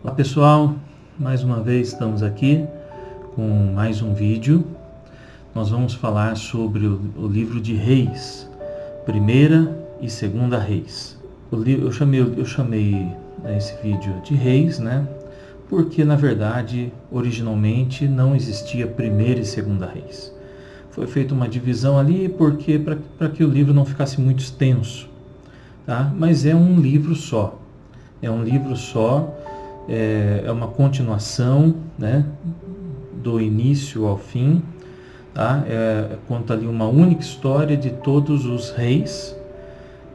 Olá pessoal, mais uma vez estamos aqui com mais um vídeo. Nós vamos falar sobre o livro de Reis, Primeira e Segunda Reis. Eu chamei esse vídeo de Reis, né? Porque na verdade, originalmente não existia Primeira e Segunda Reis. Foi feita uma divisão ali porque para que o livro não ficasse muito extenso, tá? Mas é um livro só. É uma continuação, né, do início ao fim, tá? Conta ali uma única história de todos os reis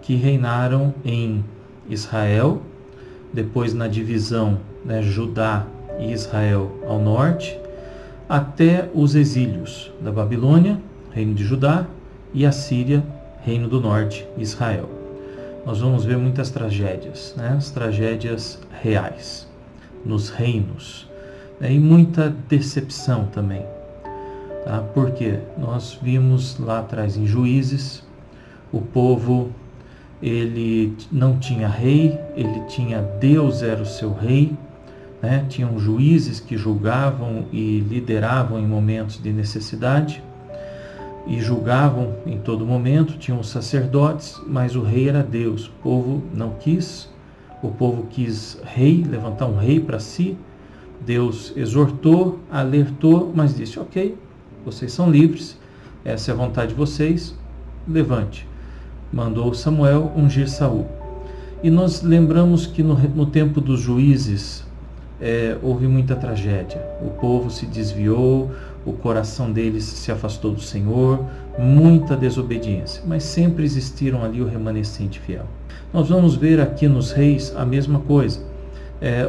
que reinaram em Israel, depois na divisão, né, Judá e Israel ao norte, até os exílios da Babilônia, reino de Judá, e a Síria, reino do norte, Israel. Nós vamos ver muitas tragédias, né, as tragédias reais nos reinos, né, e muita decepção também, tá? Porque nós vimos lá atrás em Juízes, o povo, ele não tinha rei, ele tinha Deus, era o seu rei, né? Tinham juízes que julgavam e lideravam em momentos de necessidade e julgavam em todo momento, tinham os sacerdotes, mas o rei era Deus. O povo não quis. O povo quis rei, levantar um rei para si. Deus exortou, alertou, mas disse: ok, vocês são livres, essa é a vontade de vocês, levante. Mandou Samuel ungir Saul. E nós lembramos que no tempo dos juízes houve muita tragédia. O povo se desviou, o coração deles se afastou do Senhor, muita desobediência, mas sempre existiram ali o remanescente fiel. Nós vamos ver aqui nos reis a mesma coisa.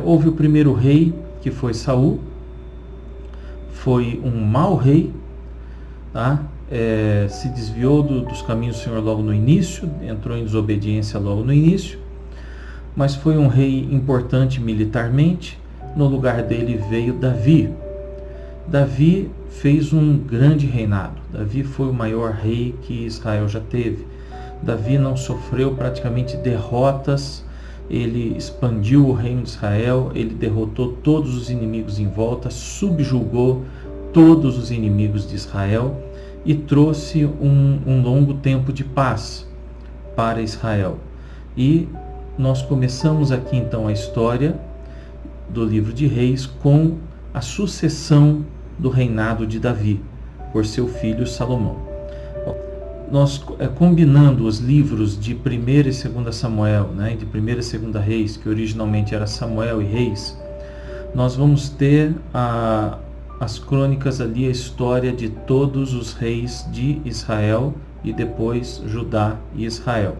Houve o primeiro rei, que foi Saul, foi um mau rei, tá? Se desviou dos caminhos do Senhor logo no início, entrou em desobediência logo no início, mas foi um rei importante militarmente. No lugar dele veio Davi. Davi fez um grande reinado. Davi foi o maior rei que Israel já teve. Davi não sofreu praticamente derrotas, ele expandiu o reino de Israel, ele derrotou todos os inimigos em volta, subjugou todos os inimigos de Israel e trouxe um longo tempo de paz para Israel. E nós começamos aqui então a história do livro de Reis com a sucessão do reinado de Davi por seu filho Salomão. Nós combinando os livros de 1ª e 2ª Samuel, né, de 1ª e 2ª Reis, que originalmente era Samuel e Reis, nós vamos ter as crônicas ali, a história de todos os reis de Israel e depois Judá e Israel,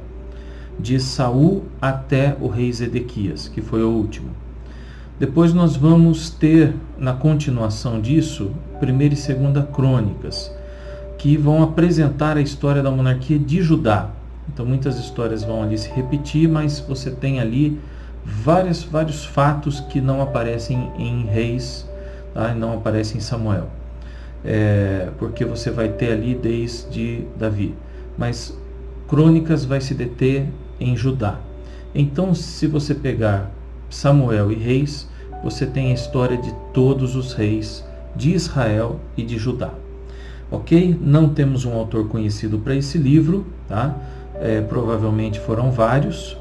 de Saul até o rei Zedequias, que foi o último. Depois nós vamos ter, na continuação disso, 1ª e 2ª Crônicas, que vão apresentar a história da monarquia de Judá. Então muitas histórias vão ali se repetir, mas você tem ali vários fatos que não aparecem em Reis, tá? E não aparecem em Samuel, porque você vai ter ali desde Davi. Mas Crônicas vai se deter em Judá. Então, se você pegar Samuel e Reis, você tem a história de todos os reis de Israel e de Judá. Ok? Não temos um autor conhecido para esse livro, tá? Provavelmente foram vários.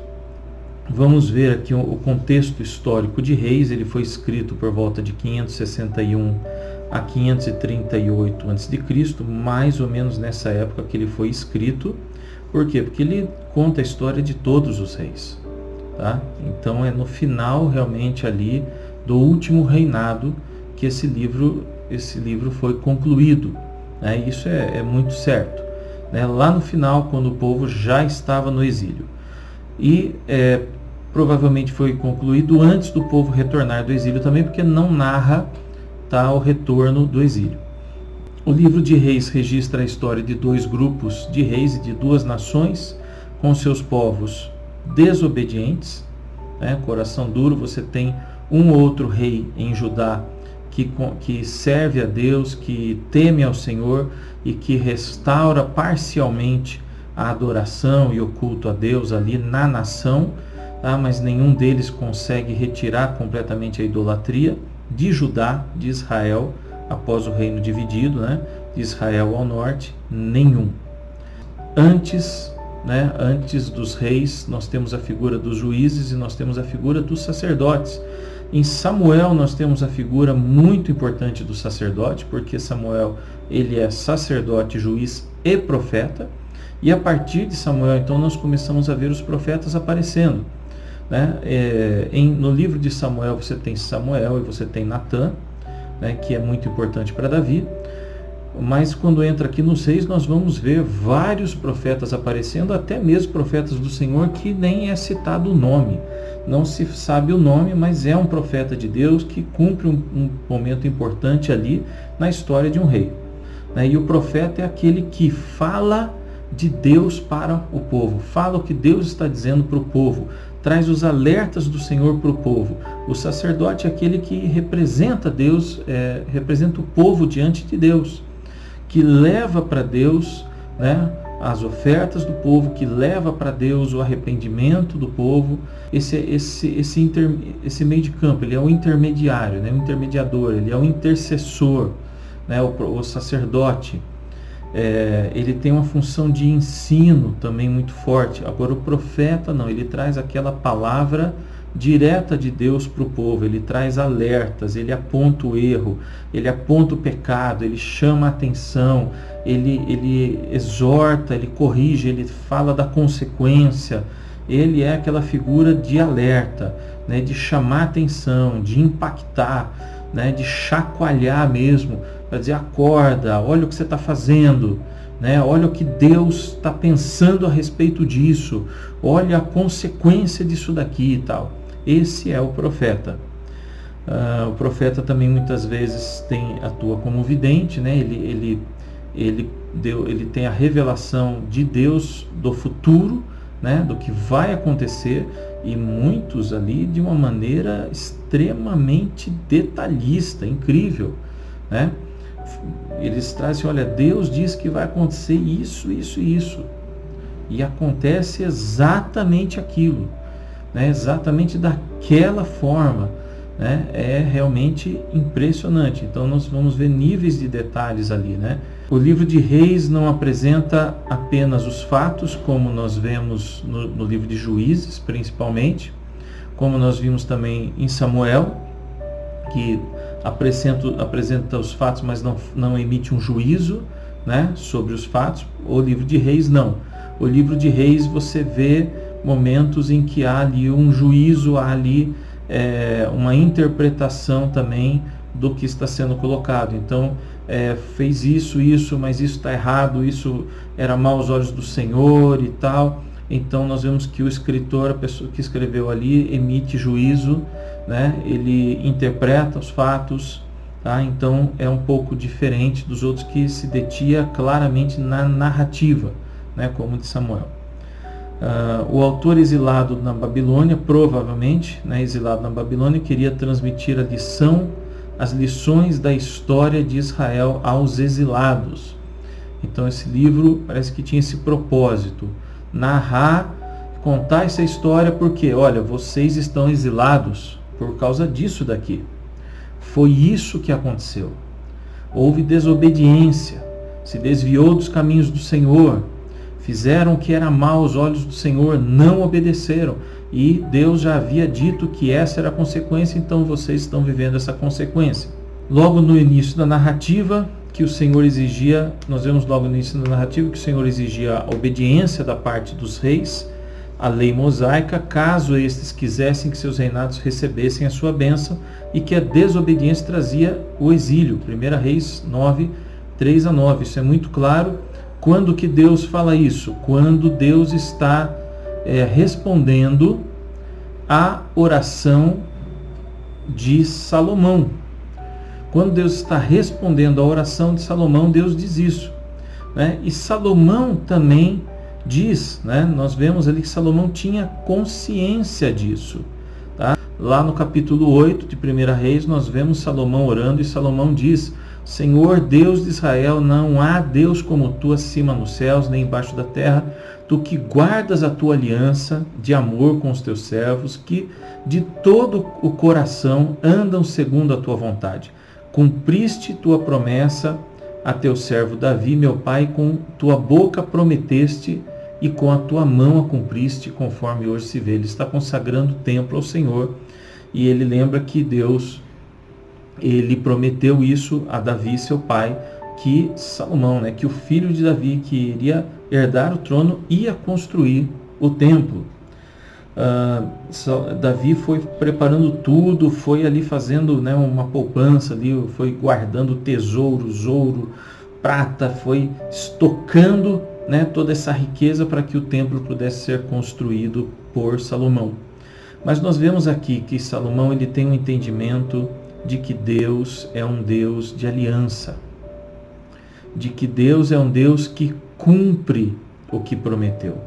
Vamos ver aqui o contexto histórico de Reis. Ele foi escrito por volta de 561 a 538 a.C., mais ou menos nessa época que ele foi escrito. Por quê? Porque ele conta a história de todos os reis. Tá? Então é no final realmente ali do último reinado que esse livro foi concluído, né? Isso é muito certo, né? Lá no final, quando o povo já estava no exílio, e provavelmente foi concluído antes do povo retornar do exílio também, porque não narra, tá, o retorno do exílio. O livro de Reis registra a história de 2 grupos de reis e de 2 nações com seus povos desobedientes, né? Coração duro. Você tem um outro rei em Judá que serve a Deus, que teme ao Senhor e que restaura parcialmente a adoração e o culto a Deus ali na nação, tá? Mas nenhum deles consegue retirar completamente a idolatria de Judá, de Israel, após o reino dividido, né? De Israel ao norte, nenhum. Antes dos reis, nós temos a figura dos juízes e nós temos a figura dos sacerdotes. Em Samuel nós temos a figura muito importante do sacerdote, porque Samuel ele é sacerdote, juiz e profeta, e a partir de Samuel então nós começamos a ver os profetas aparecendo, né? No livro de Samuel você tem Samuel e você tem Natã, né, que é muito importante para Davi, mas quando entra aqui nos reis nós vamos ver vários profetas aparecendo, até mesmo profetas do Senhor que nem é citado o nome, não se sabe o nome, mas é um profeta de Deus que cumpre um momento importante ali na história de um rei, né? E o profeta é aquele que fala de Deus para o povo, fala o que Deus está dizendo para o povo, traz os alertas do Senhor para o povo. O sacerdote é aquele que representa Deus, representa o povo diante de Deus, que leva para Deus, né, as ofertas do povo, que leva para Deus o arrependimento do povo. Esse meio de campo, ele é o intermediário, né, o intermediador, ele é o intercessor, né, o sacerdote. Ele tem uma função de ensino também muito forte. Agora o profeta não, ele traz aquela palavra direta de Deus para o povo, ele traz alertas, ele aponta o erro, ele aponta o pecado, ele chama a atenção, ele exorta, ele corrige, ele fala da consequência. Ele é aquela figura de alerta, né, de chamar a atenção, de impactar, né, de chacoalhar mesmo, para dizer: acorda, olha o que você está fazendo, né, olha o que Deus está pensando a respeito disso, olha a consequência disso daqui e tal. Esse é o profeta. O profeta também muitas vezes atua como vidente, né? Ele tem a revelação de Deus do futuro, né? Do que vai acontecer, e muitos ali de uma maneira extremamente detalhista, incrível, né? Eles trazem: olha, Deus diz que vai acontecer isso, isso e isso, e acontece exatamente aquilo, né? Exatamente daquela forma, né? É realmente impressionante. Então nós vamos ver níveis de detalhes ali, né? O livro de Reis não apresenta apenas os fatos, como nós vemos no livro de Juízes, principalmente, como nós vimos também em Samuel, que apresenta os fatos, mas não emite um juízo, né, sobre os fatos. O livro de Reis não. O livro de Reis você vê momentos em que há ali um juízo, há ali uma interpretação também do que está sendo colocado. Então, fez isso, mas isso está errado, isso era mau aos olhos do Senhor e tal. Então nós vemos que o escritor, a pessoa que escreveu ali, emite juízo, né? Ele interpreta os fatos, tá? Então é um pouco diferente dos outros que se detinha claramente na narrativa, né? Como de Samuel. O autor exilado na Babilônia, provavelmente, né, exilado na Babilônia, queria transmitir as lições da história de Israel aos exilados. Então esse livro parece que tinha esse propósito: narrar, contar essa história, porque, olha, vocês estão exilados por causa disso daqui. Foi isso que aconteceu. Houve desobediência, se desviou dos caminhos do Senhor, fizeram o que era mal aos olhos do Senhor, não obedeceram. E Deus já havia dito que essa era a consequência, então vocês estão vivendo essa consequência. Logo no início da narrativa, que o Senhor exigia, nós vemos logo no início da narrativa que o Senhor exigia a obediência da parte dos reis, a lei mosaica, caso estes quisessem que seus reinados recebessem a sua bênção, e que a desobediência trazia o exílio. 1 Reis 9, 3-9. Isso é muito claro. Quando que Deus fala isso? Quando Deus está respondendo à oração de Salomão. Quando Deus está respondendo à oração de Salomão, Deus diz isso, né? E Salomão também diz, né? Nós vemos ali que Salomão tinha consciência disso, tá? Lá no capítulo 8 de 1 Reis, nós vemos Salomão orando, e Salomão diz: Senhor Deus de Israel, não há Deus como tu acima nos céus, nem embaixo da terra, tu que guardas a tua aliança de amor com os teus servos, que de todo o coração andam segundo a tua vontade. Cumpriste tua promessa a teu servo Davi, meu pai, com tua boca prometeste e com a tua mão a cumpriste, conforme hoje se vê. Ele está consagrando o templo ao Senhor e ele lembra que Deus, ele prometeu isso a Davi, seu pai, que Salomão, que o filho de Davi, que iria herdar o trono, ia construir o templo. Davi foi preparando tudo, foi ali fazendo uma poupança, ali, foi guardando tesouros, ouro, prata, foi estocando toda essa riqueza para que o templo pudesse ser construído por Salomão. Mas nós vemos aqui que Salomão ele tem um entendimento de que Deus é um Deus de aliança, de que Deus é um Deus que cumpre o que prometeu.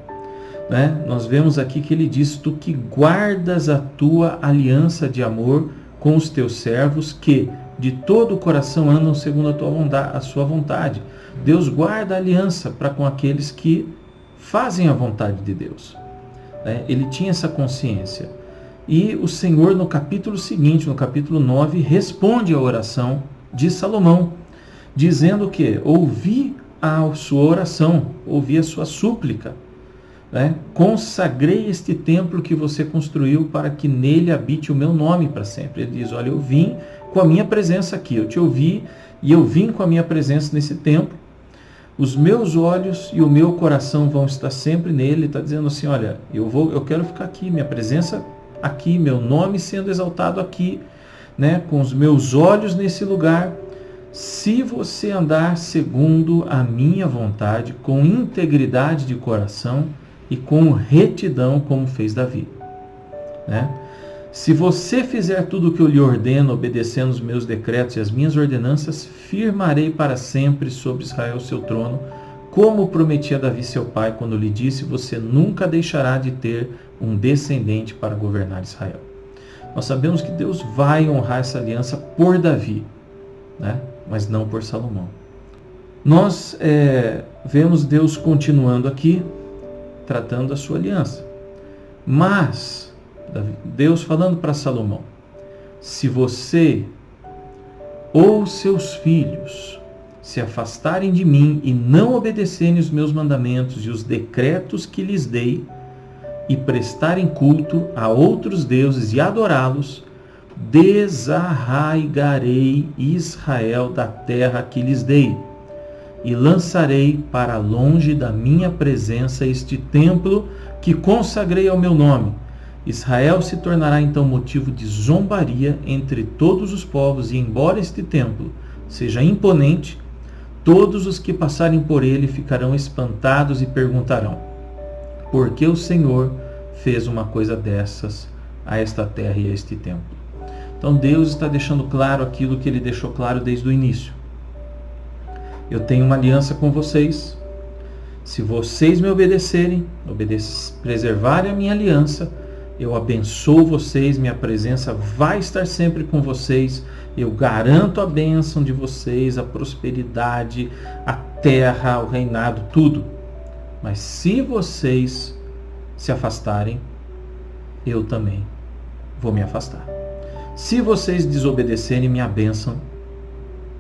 Nós vemos aqui que ele diz: tu que guardas a tua aliança de amor com os teus servos, que de todo o coração andam segundo a sua vontade. Deus guarda a aliança para com aqueles que fazem a vontade de Deus. Ele tinha essa consciência. E o Senhor, no capítulo seguinte, no capítulo 9, responde à oração de Salomão, dizendo que ouvi a sua oração, ouvi a sua súplica. Consagrei este templo que você construiu para que nele habite o meu nome para sempre. Ele diz: olha, eu vim com a minha presença aqui, eu te ouvi e eu vim com a minha presença nesse templo. Os meus olhos e o meu coração vão estar sempre nele. Ele está dizendo assim: olha, eu quero ficar aqui, minha presença aqui, meu nome sendo exaltado aqui, com os meus olhos nesse lugar. Se você andar segundo a minha vontade, com integridade de coração e com retidão, como fez Davi. Se você fizer tudo o que eu lhe ordeno, obedecendo os meus decretos e as minhas ordenanças, firmarei para sempre sobre Israel seu trono, como prometi a Davi seu pai, quando lhe disse: você nunca deixará de ter um descendente para governar Israel. Nós sabemos que Deus vai honrar essa aliança por Davi, mas não por Salomão. Nós vemos Deus continuando aqui, tratando a sua aliança. Mas, Deus falando para Salomão: se você ou seus filhos se afastarem de mim e não obedecerem os meus mandamentos e os decretos que lhes dei, e prestarem culto a outros deuses e adorá-los, desarraigarei Israel da terra que lhes dei, e lançarei para longe da minha presença este templo que consagrei ao meu nome. Israel se tornará então motivo de zombaria entre todos os povos, e embora este templo seja imponente, todos os que passarem por ele ficarão espantados e perguntarão: por que o Senhor fez uma coisa dessas a esta terra e a este templo? Então Deus está deixando claro aquilo que ele deixou claro desde o início. Eu tenho uma aliança com vocês. Se vocês me obedecerem, preservarem a minha aliança, eu abençoo vocês, minha presença vai estar sempre com vocês, eu garanto a bênção de vocês, a prosperidade, a terra, o reinado, tudo. Mas se vocês se afastarem, eu também vou me afastar. Se vocês desobedecerem, minha bênção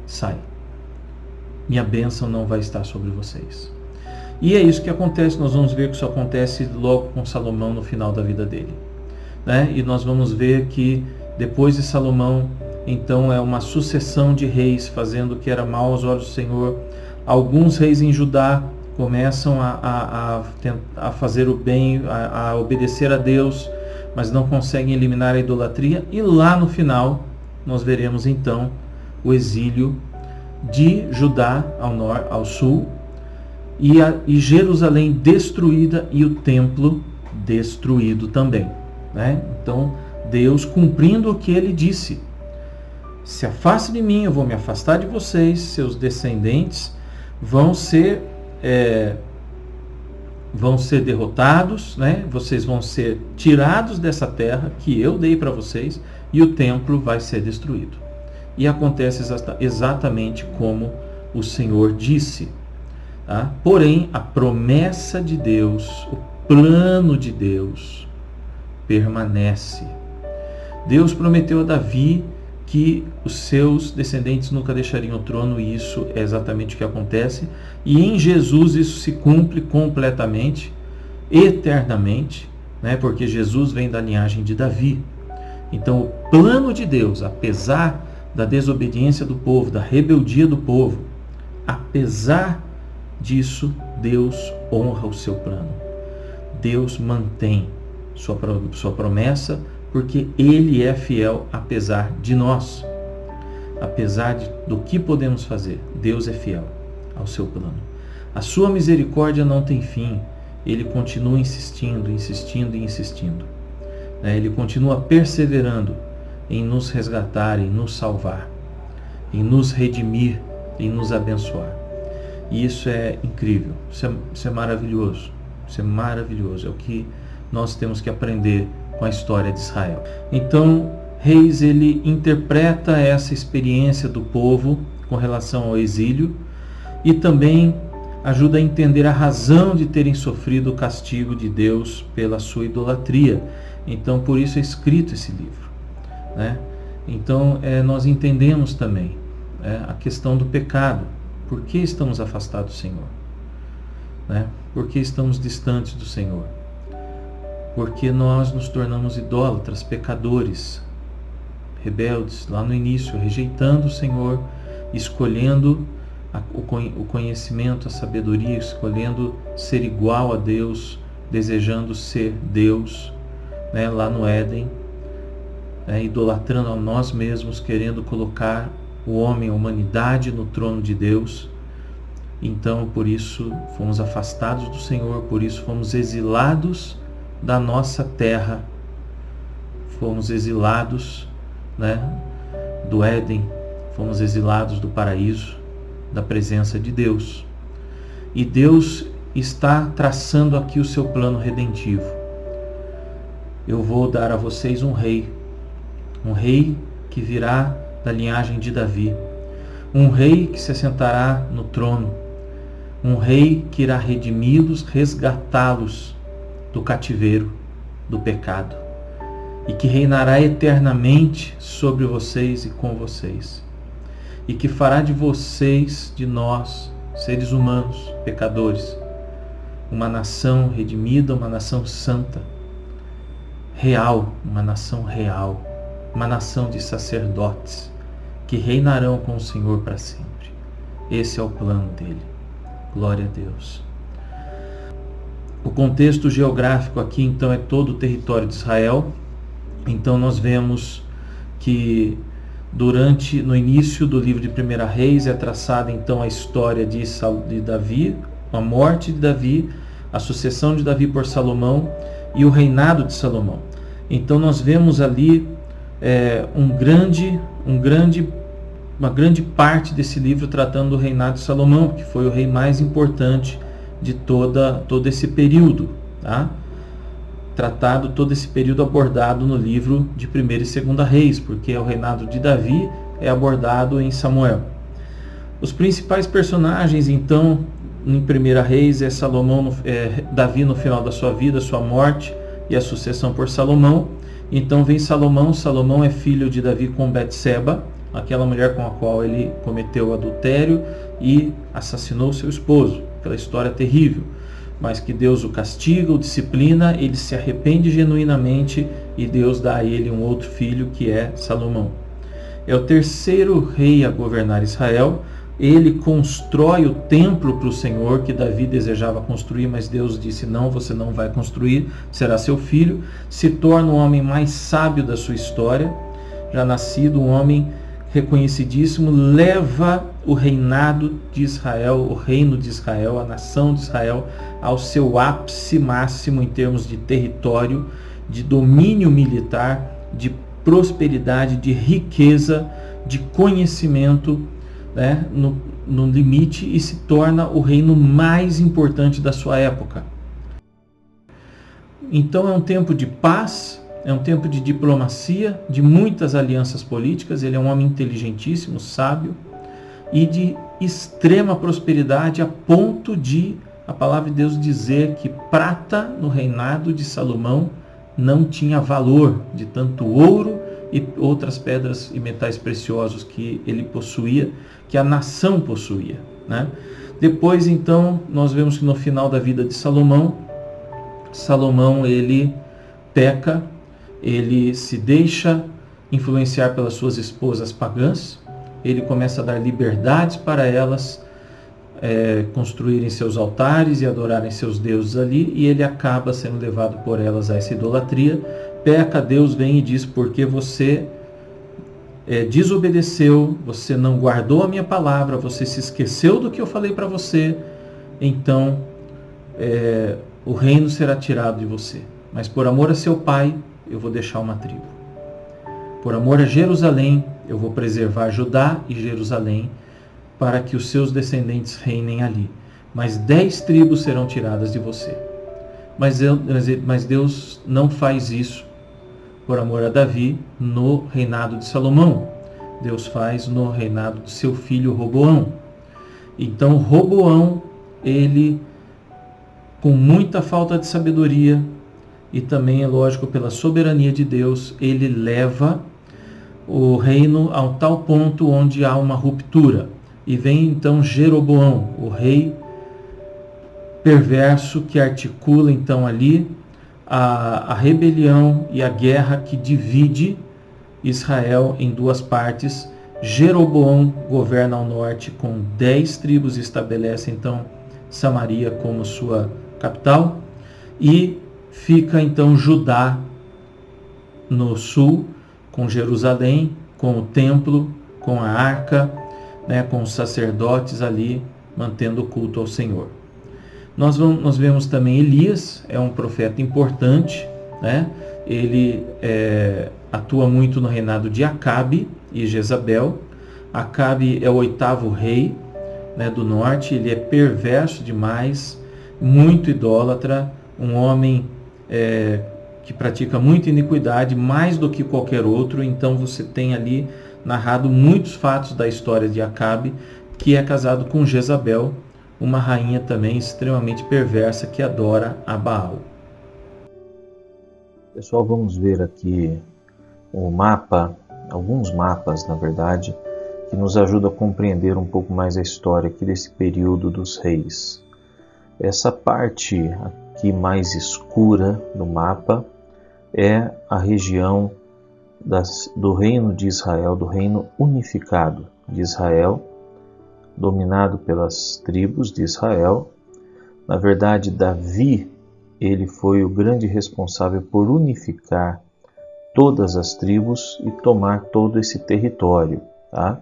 sai. Minha bênção não vai estar sobre vocês. E é isso que acontece. Nós vamos ver que isso acontece logo com Salomão no final da vida dele. E nós vamos ver que depois de Salomão, então é uma sucessão de reis fazendo o que era mal aos olhos do Senhor. Alguns reis em Judá começam a fazer o bem, a obedecer a Deus, mas não conseguem eliminar a idolatria. E lá no final, nós veremos então o exílio de Judá ao sul, e Jerusalém destruída e o templo destruído também. Então, Deus cumprindo o que ele disse: se afaste de mim, eu vou me afastar de vocês, seus descendentes vão ser derrotados, vocês vão ser tirados dessa terra que eu dei para vocês, e o templo vai ser destruído. E acontece exatamente como o Senhor disse. Tá? Porém, a promessa de Deus, o plano de Deus permanece. Deus prometeu a Davi que os seus descendentes nunca deixariam o trono, e isso é exatamente o que acontece. E em Jesus isso se cumpre completamente, eternamente, né? Porque Jesus vem da linhagem de Davi. Então o plano de Deus, apesar da desobediência do povo, da rebeldia do povo, apesar disso, Deus honra o seu plano. Deus mantém sua promessa, porque Ele é fiel apesar de nós. Apesar do que podemos fazer, Deus é fiel ao seu plano. A sua misericórdia não tem fim. Ele continua insistindo, insistindo e insistindo. Ele continua perseverando em nos resgatar, em nos salvar, em nos redimir, em nos abençoar. E isso é incrível, isso é maravilhoso, isso é maravilhoso. É o que nós temos que aprender com a história de Israel. Então, Reis, ele interpreta essa experiência do povo com relação ao exílio e também ajuda a entender a razão de terem sofrido o castigo de Deus pela sua idolatria. Então, por isso é escrito esse livro, né? Então, nós entendemos também a questão do pecado. Por que estamos afastados do Senhor? Né? Por que estamos distantes do Senhor? Porque nós nos tornamos idólatras, pecadores, rebeldes, lá no início, rejeitando o Senhor, escolhendo o conhecimento, a sabedoria, escolhendo ser igual a Deus, desejando ser Deus, né, lá no Éden, idolatrando a nós mesmos, querendo colocar o homem, a humanidade no trono de Deus. Então, por isso, fomos afastados do Senhor, por isso fomos exilados da nossa terra, fomos exilados, né, do Éden, fomos exilados do paraíso, da presença de Deus. E Deus está traçando aqui o seu plano redentivo. Eu vou dar a vocês um rei que virá da linhagem de Davi, um rei que se assentará no trono, um rei que irá redimi-los, resgatá-los do cativeiro, do pecado, e que reinará eternamente sobre vocês e com vocês, e que fará de vocês, de nós, seres humanos, pecadores, uma nação redimida, uma nação santa, real, uma nação real, uma nação de sacerdotes que reinarão com o Senhor para sempre. Esse é o plano dele. Glória a Deus. O contexto geográfico aqui, então, é todo o território de Israel. Então, nós vemos que no início do livro de 1 Reis é traçada, então, a história de Davi, a morte de Davi, a sucessão de Davi por Salomão e o reinado de Salomão. Então, nós vemos ali uma grande parte desse livro tratando do reinado de Salomão, que foi o rei mais importante de todo esse período, tá? Tratado todo esse período abordado no livro de 1 e 2 Reis, porque o reinado de Davi é abordado em Samuel. Os principais personagens, então, em 1 Reis é Davi no final da sua vida, sua morte e a sucessão por Salomão. Então vem Salomão é filho de Davi com Betseba, aquela mulher com a qual ele cometeu adultério e assassinou seu esposo. Aquela história terrível, mas que Deus o castiga, o disciplina, ele se arrepende genuinamente e Deus dá a ele um outro filho, que é Salomão. É o terceiro rei a governar Israel. Ele constrói o templo para o Senhor que Davi desejava construir, mas Deus disse: não, você não vai construir, será seu filho. Se torna o homem mais sábio da sua história, já nascido, um homem reconhecidíssimo, leva o reinado de Israel, o reino de Israel, a nação de Israel, ao seu ápice máximo em termos de território, de domínio militar, de prosperidade, de riqueza, de conhecimento, né, no limite, e se torna o reino mais importante da sua época. Então é um tempo de paz, é um tempo de diplomacia, de muitas alianças políticas. Ele é um homem inteligentíssimo, sábio, e de extrema prosperidade, a ponto de a palavra de Deus dizer que prata no reinado de Salomão não tinha valor, de tanto ouro e outras pedras e metais preciosos que ele possuía, que a nação possuía, né? Depois, então, nós vemos que no final da vida de Salomão, ele peca, ele se deixa influenciar pelas suas esposas pagãs, ele começa a dar liberdades para elas construírem seus altares e adorarem seus deuses ali, e ele acaba sendo levado por elas a essa idolatria. Peca, Deus vem e diz: porque você desobedeceu, você não guardou a minha palavra, você se esqueceu do que eu falei para você, então o reino será tirado de você. Mas por amor a seu pai, eu vou deixar uma tribo. Por amor a Jerusalém, eu vou preservar Judá e Jerusalém, para que os seus descendentes reinem ali. Mas 10 tribos serão tiradas de você. Mas Deus não faz isso por amor a Davi no reinado de Salomão. Deus faz no reinado de seu filho Roboão. Então Roboão, ele, com muita falta de sabedoria, e também, é lógico, pela soberania de Deus, ele leva o reino a um tal ponto onde há uma ruptura. E vem então Jeroboão, o rei perverso, que articula então ali a rebelião e a guerra que divide Israel em duas partes. Jeroboão governa ao norte com 10 tribos e estabelece então Samaria como sua capital, e fica então Judá no sul, com Jerusalém, com o templo, com a arca, com os sacerdotes ali mantendo o culto ao Senhor. Nós vemos também Elias, é um profeta importante, né? Ele atua muito no reinado de Acabe e Jezabel. Acabe é o 8º rei, do norte, ele é perverso demais, muito idólatra, um homem que pratica muita iniquidade, mais do que qualquer outro. Então você tem ali narrado muitos fatos da história de Acabe, que é casado com Jezabel, uma rainha também extremamente perversa que adora a Baal. Pessoal, vamos ver aqui o mapa, alguns mapas, na verdade, que nos ajudam a compreender um pouco mais a história aqui desse período dos reis. Essa parte aqui mais escura no mapa é a região do reino de Israel, do reino unificado de Israel, dominado pelas tribos de Israel. Na verdade, Davi, ele foi o grande responsável por unificar todas as tribos e tomar todo esse território, tá?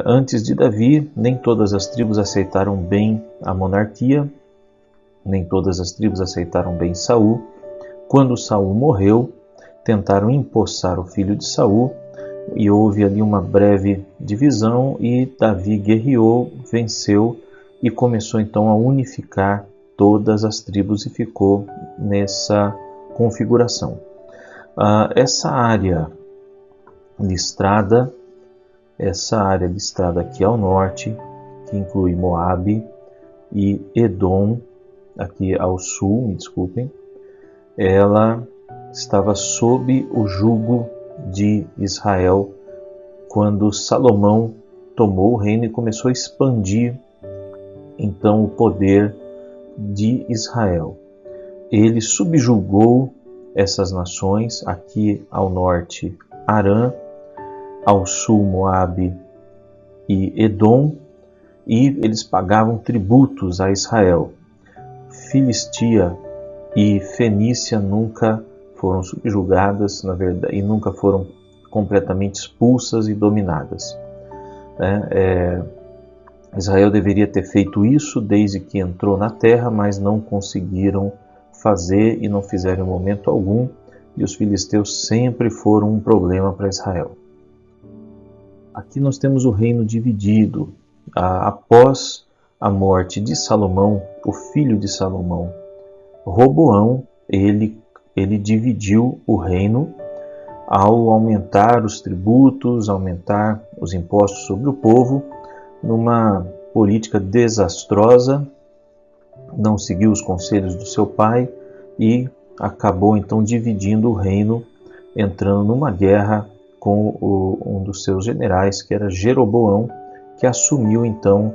Antes de Davi, nem todas as tribos aceitaram bem a monarquia, nem todas as tribos aceitaram bem Saul. Quando Saul morreu, tentaram empossar o filho de Saul, e houve ali uma breve divisão, e Davi guerreou, venceu e começou então a unificar todas as tribos e ficou nessa configuração. Essa área listrada aqui ao norte, que inclui Moabe e Edom, aqui ao sul, me desculpem, ela estava sob o jugo de Israel quando Salomão tomou o reino e começou a expandir então o poder de Israel. Ele subjugou essas nações, aqui ao norte Arã, ao sul Moabe e Edom, e eles pagavam tributos a Israel. Filistia e Fenícia nunca foram subjugadas, na verdade, e nunca foram completamente expulsas e dominadas. Israel deveria ter feito isso desde que entrou na terra, mas não conseguiram fazer e não fizeram em momento algum, e os filisteus sempre foram um problema para Israel. Aqui nós temos o reino dividido. Após a morte de Salomão, o filho de Salomão, Roboão, ele dividiu o reino ao aumentar os tributos, aumentar os impostos sobre o povo, numa política desastrosa, não seguiu os conselhos do seu pai e acabou então dividindo o reino, entrando numa guerra com um dos seus generais, que era Jeroboão, que assumiu então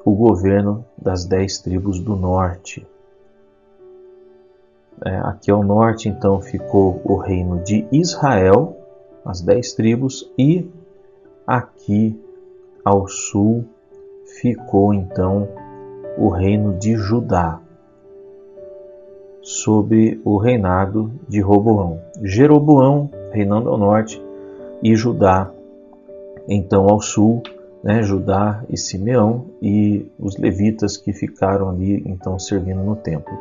o governo das 10 tribos do norte. Aqui ao norte então ficou o reino de Israel, as 10 tribos, e aqui ao sul ficou então o reino de Judá, sob o reinado de Roboão. Jeroboão reinando ao norte e Judá então ao sul, Judá e Simeão, e os levitas que ficaram ali então servindo no templo.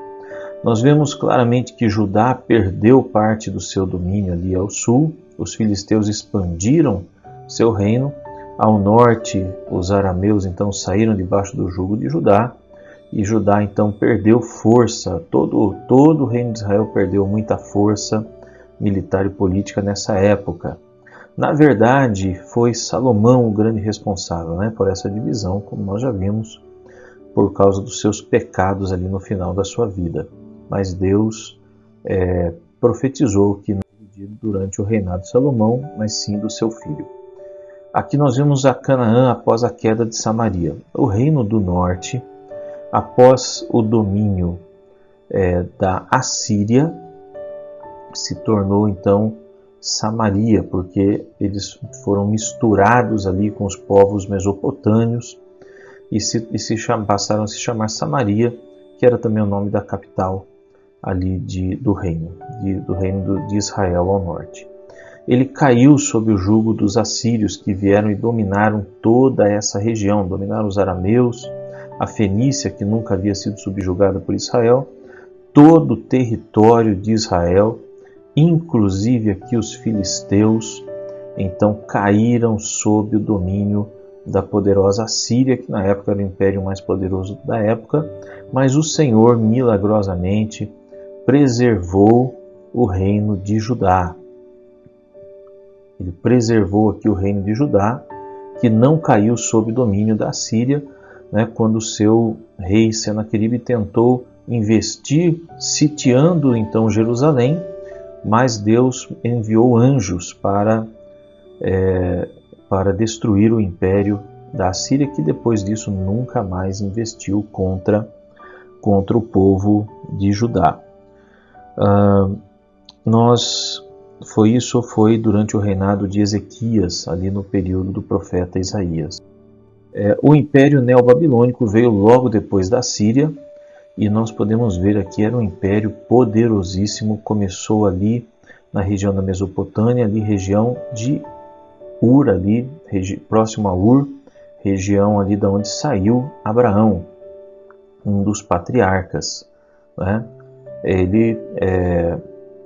Nós vemos claramente que Judá perdeu parte do seu domínio ali ao sul, os filisteus expandiram seu reino, ao norte os arameus então saíram debaixo do jugo de Judá, e Judá então perdeu força, todo o reino de Israel perdeu muita força militar e política nessa época. Na verdade, foi Salomão o grande responsável por essa divisão, como nós já vimos, por causa dos seus pecados ali no final da sua vida. Mas Deus profetizou que não durante o reinado de Salomão, mas sim do seu filho. Aqui nós vemos a Canaã após a queda de Samaria. O reino do norte, após o domínio da Assíria, se tornou então Samaria, porque eles foram misturados ali com os povos mesopotâmios e passaram a se chamar Samaria, que era também o nome da capital ali do reino de Israel ao norte. Ele caiu sob o jugo dos assírios, que vieram e dominaram toda essa região, dominaram os arameus, a Fenícia, que nunca havia sido subjugada por Israel, todo o território de Israel, inclusive aqui os filisteus, então caíram sob o domínio da poderosa Assíria, que na época era o império mais poderoso da época, mas o Senhor milagrosamente preservou o reino de Judá. Ele preservou aqui o reino de Judá, que não caiu sob o domínio da Assíria, quando o seu rei Senaqueribe tentou investir, sitiando então Jerusalém, mas Deus enviou anjos para destruir o império da Assíria, que depois disso nunca mais investiu contra o povo de Judá. Foi durante o reinado de Ezequias, ali no período do profeta Isaías. O Império Neobabilônico veio logo depois da Síria, e nós podemos ver aqui, era um império poderosíssimo, começou ali na região da Mesopotâmia, ali região de Ur, ali, próximo a Ur, região ali da onde saiu Abraão, um dos patriarcas. Ele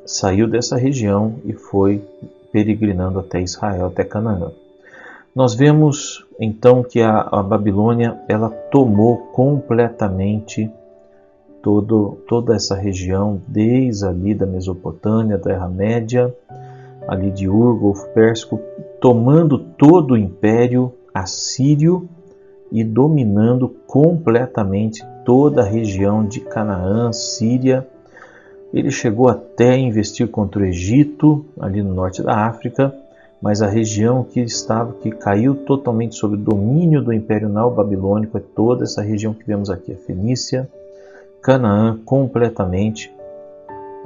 saiu dessa região e foi peregrinando até Israel, até Canaã. Nós vemos então que a Babilônia ela tomou completamente toda essa região, desde ali da Mesopotâmia, da Terra-média, ali de Ur, Golfo Pérsico, tomando todo o império assírio e dominando completamente toda a região de Canaã, Síria. Ele chegou até a investir contra o Egito, ali no norte da África, mas a região que caiu totalmente sob o domínio do Império Neobabilônico é toda essa região que vemos aqui, a Fenícia, Canaã completamente,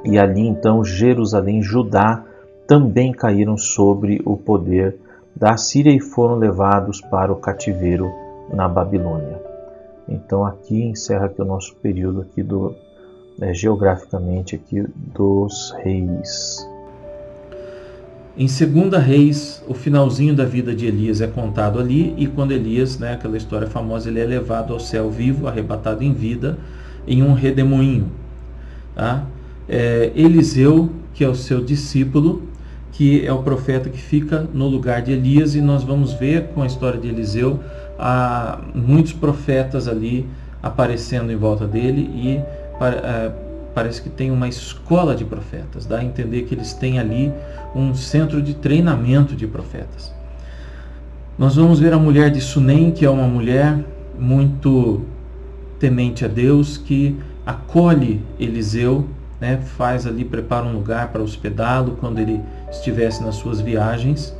e ali então Jerusalém, Judá também caíram sobre o poder da Assíria e foram levados para o cativeiro na Babilônia. Então aqui encerra aqui o nosso período aqui geograficamente aqui dos reis. Em 2 Reis, o finalzinho da vida de Elias é contado ali, e quando Elias, aquela história famosa, ele é levado ao céu vivo, arrebatado em vida, em um redemoinho. Eliseu, que é o seu discípulo, que é o profeta que fica no lugar de Elias, e nós vamos ver com a história de Eliseu muitos profetas ali aparecendo em volta dele, e parece que tem uma escola de profetas, dá a entender que eles têm ali um centro de treinamento de profetas. Nós vamos ver a mulher de Sunem, que é uma mulher muito temente a Deus, que acolhe Eliseu, né, prepara um lugar para hospedá-lo quando ele estivesse nas suas viagens,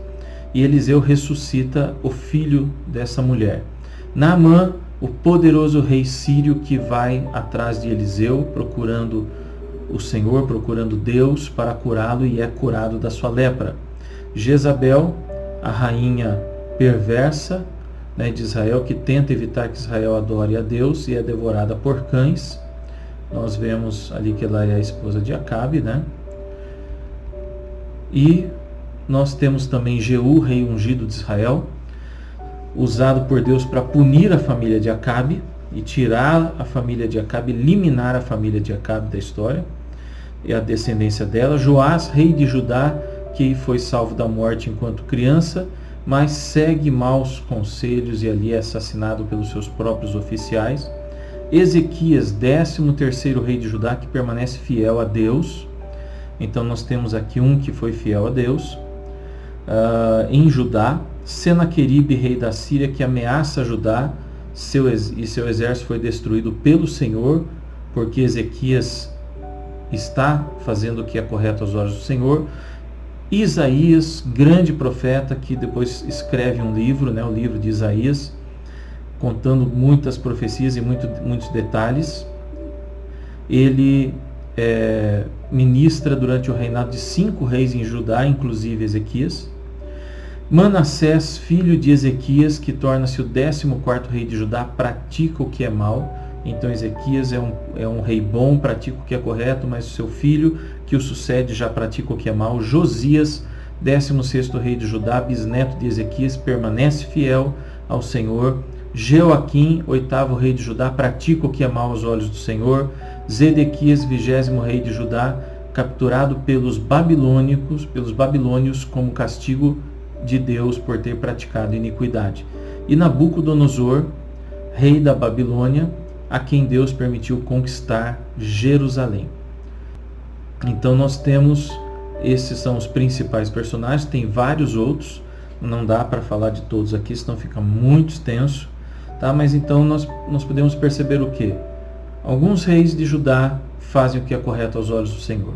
e Eliseu ressuscita o filho dessa mulher. Naamã, o poderoso rei sírio, que vai atrás de Eliseu, procurando o Senhor, procurando Deus para curá-lo, e é curado da sua lepra. Jezabel, a rainha perversa, né, de Israel, que tenta evitar que Israel adore a Deus, e é devorada por cães. Nós vemos ali que ela é a esposa de Acabe, né? E nós temos também Jeú, rei ungido de Israel, usado por Deus para punir a família de Acabe e tirar a família de Acabe, eliminar a família de Acabe da história e a descendência dela. Joás, rei de Judá, que foi salvo da morte enquanto criança, mas segue maus conselhos e ali é assassinado pelos seus próprios oficiais. Ezequias, 13º rei de Judá, que permanece fiel a Deus. Então nós temos aqui um que foi fiel a Deus em Judá. Senaqueribe, rei da Síria, que ameaça Judá, seu exército foi destruído pelo Senhor, porque Ezequias está fazendo o que é correto aos olhos do Senhor. Isaías, grande profeta, que depois escreve um livro, né, o livro de Isaías, contando muitas profecias e muitos detalhes. Ele ministra durante o reinado de 5 reis em Judá, inclusive Ezequias. Manassés, filho de Ezequias, que torna-se o 14º rei de Judá, pratica o que é mal. Então Ezequias é um rei bom, pratica o que é correto, mas o seu filho, que o sucede, já pratica o que é mal. Josias, 16º rei de Judá, bisneto de Ezequias, permanece fiel ao Senhor. Jeoaquim, 8º rei de Judá, pratica o que é mal aos olhos do Senhor. Zedequias, 20º rei de Judá, capturado pelos babilônios como castigo de Deus por ter praticado iniquidade. E Nabucodonosor, rei da Babilônia, a quem Deus permitiu conquistar Jerusalém. Então nós temos, esses são os principais personagens, tem vários outros, não dá para falar de todos aqui, senão fica muito extenso. Tá? Mas então nós podemos perceber o quê? Alguns reis de Judá fazem o que é correto aos olhos do Senhor.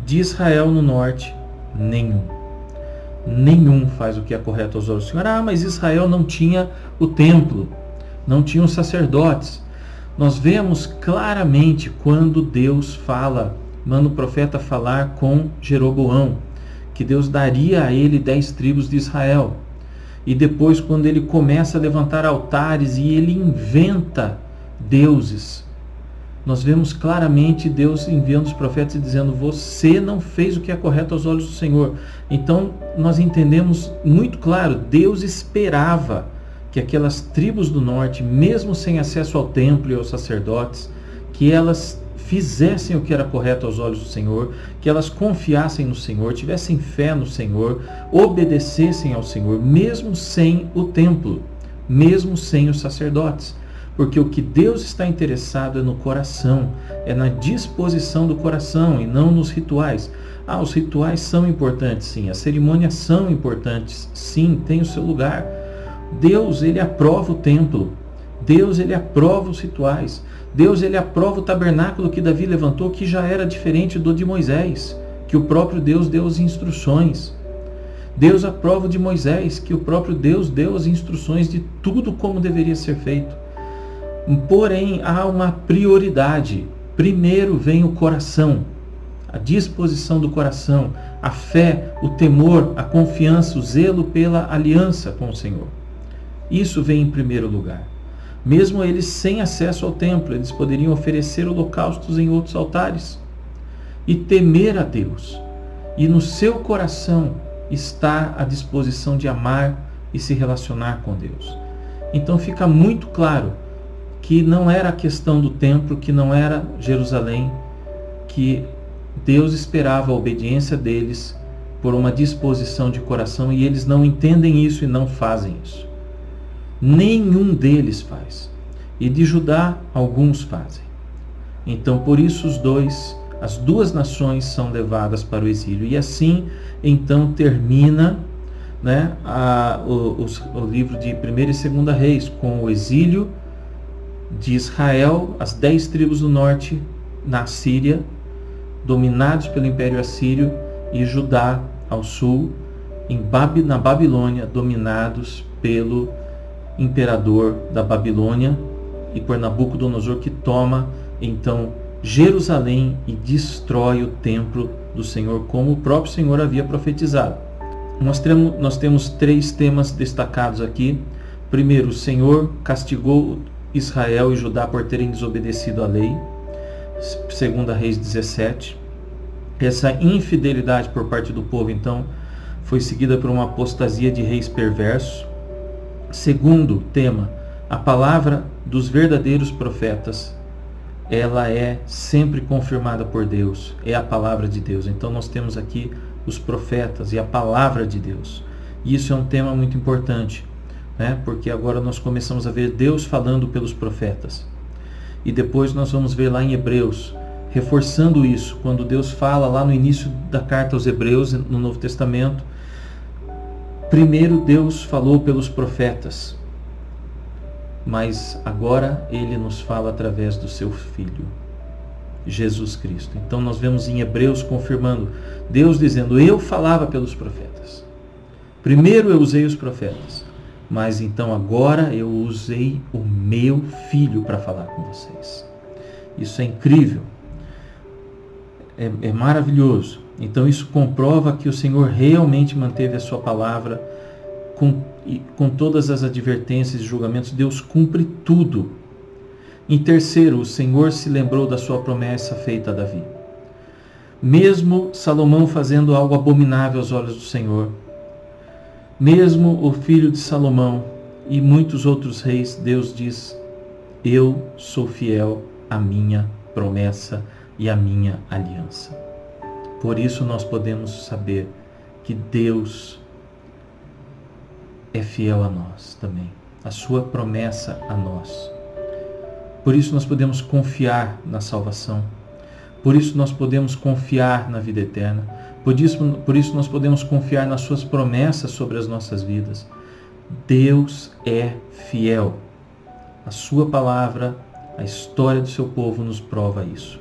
De Israel no norte, nenhum faz o que é correto aos olhos do Senhor. Mas Israel não tinha o templo, não tinha os sacerdotes. Nós vemos claramente quando Deus manda o profeta falar com Jeroboão, que Deus daria a ele 10 tribos de Israel. E depois, quando ele começa a levantar altares e ele inventa deuses, nós vemos claramente Deus enviando os profetas e dizendo: você não fez o que é correto aos olhos do Senhor. Então nós entendemos muito claro, Deus esperava que aquelas tribos do norte, mesmo sem acesso ao templo e aos sacerdotes, que elas fizessem o que era correto aos olhos do Senhor, que elas confiassem no Senhor, tivessem fé no Senhor, obedecessem ao Senhor, mesmo sem o templo, mesmo sem os sacerdotes. Porque o que Deus está interessado é no coração, é na disposição do coração e não nos rituais. Os rituais são importantes, sim, as cerimônias são importantes, sim, tem o seu lugar. Deus, ele aprova o templo, Deus, ele aprova os rituais, Deus, ele aprova o tabernáculo que Davi levantou, que já era diferente do de Moisés, que o próprio Deus deu as instruções. Deus aprova o de Moisés, que o próprio Deus deu as instruções de tudo como deveria ser feito. Porém, há uma prioridade. Primeiro vem o coração, a disposição do coração, a fé, o temor, a confiança, o zelo pela aliança com o Senhor. Isso vem em primeiro lugar. Mesmo eles sem acesso ao templo, eles poderiam oferecer holocaustos em outros altares e temer a Deus. E no seu coração está a disposição de amar e se relacionar com Deus. Então fica muito claro que não era a questão do templo, que não era Jerusalém, que Deus esperava a obediência deles por uma disposição de coração, e eles não entendem isso e não fazem isso. Nenhum deles faz. E de Judá, alguns fazem. Então, por isso as duas nações são levadas para o exílio. E assim, então, termina né, o livro de 1º e 2º Reis, com o exílio de Israel, as 10 tribos do norte na Síria, dominados pelo Império Assírio, e Judá ao sul, na Babilônia, dominados pelo imperador da Babilônia e por Nabucodonosor, que toma então Jerusalém e destrói o templo do Senhor, como o próprio Senhor havia profetizado. Nós temos 3 temas destacados aqui. Primeiro, o Senhor castigou Israel e Judá por terem desobedecido à lei. 2ª Reis 17. Essa infidelidade por parte do povo, então, foi seguida por uma apostasia de reis perversos. Segundo tema, a palavra dos verdadeiros profetas, ela é sempre confirmada por Deus, é a palavra de Deus. Então nós temos aqui os profetas e a palavra de Deus. E isso é um tema muito importante, né? Porque agora nós começamos a ver Deus falando pelos profetas. E depois nós vamos ver lá em Hebreus, reforçando isso, quando Deus fala lá no início da carta aos Hebreus, no Novo Testamento. Primeiro Deus falou pelos profetas, mas agora Ele nos fala através do seu Filho, Jesus Cristo. Então nós vemos em Hebreus confirmando, Deus dizendo, eu falava pelos profetas. Primeiro eu usei os profetas, mas então agora eu usei o meu Filho para falar com vocês. Isso é incrível, é maravilhoso. Então isso comprova que o Senhor realmente manteve a sua palavra com todas as advertências e julgamentos. Deus cumpre tudo. Em terceiro, o Senhor se lembrou da sua promessa feita a Davi. Mesmo Salomão fazendo algo abominável aos olhos do Senhor, mesmo o filho de Salomão e muitos outros reis, Deus diz, eu sou fiel à minha promessa e à minha aliança. Por isso nós podemos saber que Deus é fiel a nós também, a sua promessa a nós. Por isso nós podemos confiar na salvação, por isso nós podemos confiar na vida eterna, por isso nós podemos confiar nas suas promessas sobre as nossas vidas. Deus é fiel. A sua palavra, a história do seu povo nos prova isso.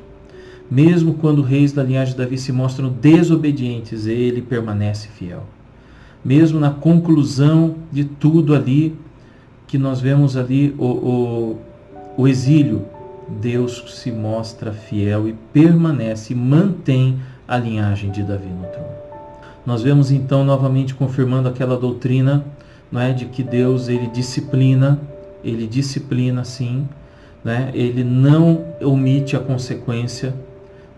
Mesmo quando reis da linhagem de Davi se mostram desobedientes, ele permanece fiel. Mesmo na conclusão de tudo ali, que nós vemos ali o exílio, Deus se mostra fiel e permanece, mantém a linhagem de Davi no trono. Nós vemos então novamente confirmando aquela doutrina, não é, de que Deus ele disciplina sim, né? Ele não omite a consequência,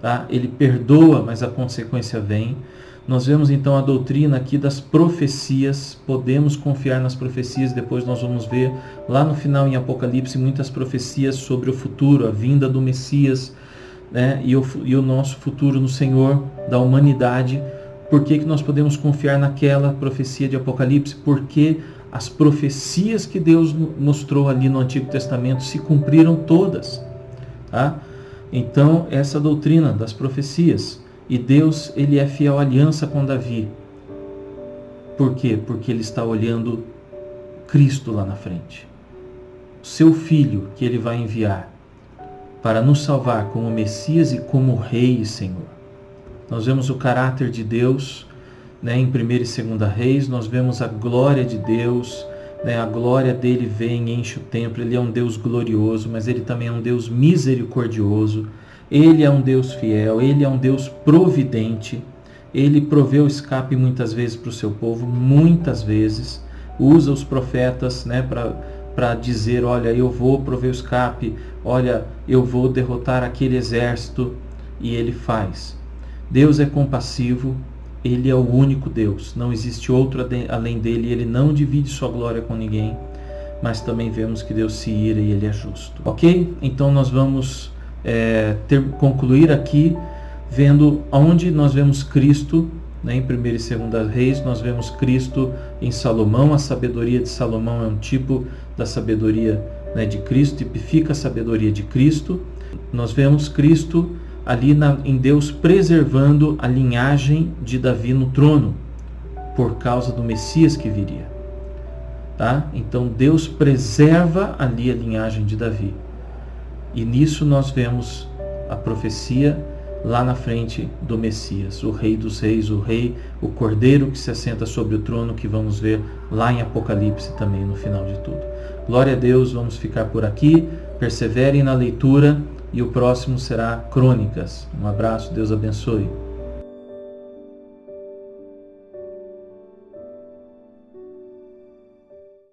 tá? Ele perdoa, mas a consequência vem. Nós vemos então a doutrina aqui das profecias, podemos confiar nas profecias. Depois nós vamos ver lá no final em Apocalipse muitas profecias sobre o futuro, a vinda do Messias, né? e o nosso futuro no Senhor, da humanidade. Por que nós podemos confiar naquela profecia de Apocalipse? Porque as profecias que Deus mostrou ali no Antigo Testamento se cumpriram todas, tá? Então, essa doutrina das profecias. E Deus, ele é fiel à aliança com Davi. Por quê? Porque ele está olhando Cristo lá na frente. O seu Filho que ele vai enviar para nos salvar como Messias e como Rei e Senhor. Nós vemos o caráter de Deus, né, em 1ª e 2ª Reis. Nós vemos a glória de Deus, né, a glória dele vem e enche o templo. Ele é um Deus glorioso, mas ele também é um Deus misericordioso. Ele é um Deus fiel, ele é um Deus providente. Ele proveu escape muitas vezes para o seu povo, muitas vezes. Usa os profetas, né, para dizer, olha, eu vou prover o escape, olha, eu vou derrotar aquele exército, e ele faz. Deus é compassivo, ele é o único Deus, não existe outro além dele, ele não divide sua glória com ninguém, mas também vemos que Deus se ira e ele é justo. Ok? Então nós vamos concluir aqui vendo onde nós vemos Cristo, né, em 1ª e 2ª Reis. Nós vemos Cristo em Salomão. A sabedoria de Salomão é um tipo da sabedoria, né, de Cristo, tipifica a sabedoria de Cristo. Nós vemos Cristo ali em Deus preservando a linhagem de Davi no trono, por causa do Messias que viria. Tá? Então Deus preserva ali a linhagem de Davi. E nisso nós vemos a profecia lá na frente do Messias, o Rei dos Reis, o Cordeiro que se assenta sobre o trono, que vamos ver lá em Apocalipse também no final de tudo. Glória a Deus, vamos ficar por aqui, perseverem na leitura e o próximo será Crônicas. Um abraço, Deus abençoe.